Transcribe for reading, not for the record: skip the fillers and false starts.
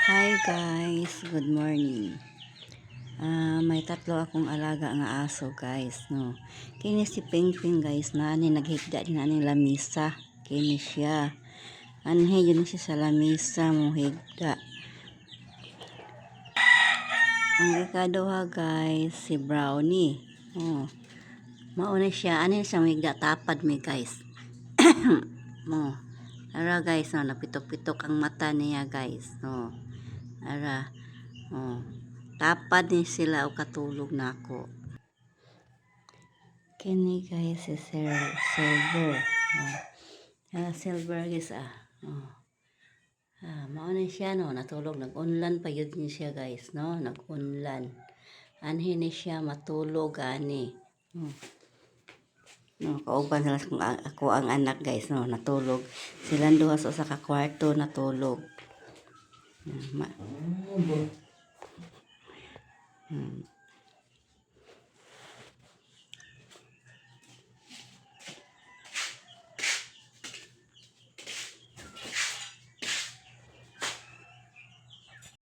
Hi guys, good morning. May tatlo akong alaga nga aso guys, no. Kini si Pingping guys na ani naghigda din ani lamisa. Kini siya. Anhe yun siya sa lamisa mo higda. Ang ikaduha guys, si Brownie. Oh. Mauna siya, ani siya higda tapad mi guys. Mo. Ara guys, no, napitok-pitok ang mata niya guys, no. Ara. Oh. Tapad ni sila o katulog na ako. Kini guys si Silver. Silver guys Oh. Mauna siya no, natulog. Nag-unlan pa yun niya siya guys, no. Nag-unlan. Anhin ni siya matulog ani. No, kauban sila kung ako ang anak guys, no. Natulog. Silang duha sa kwarto natulog.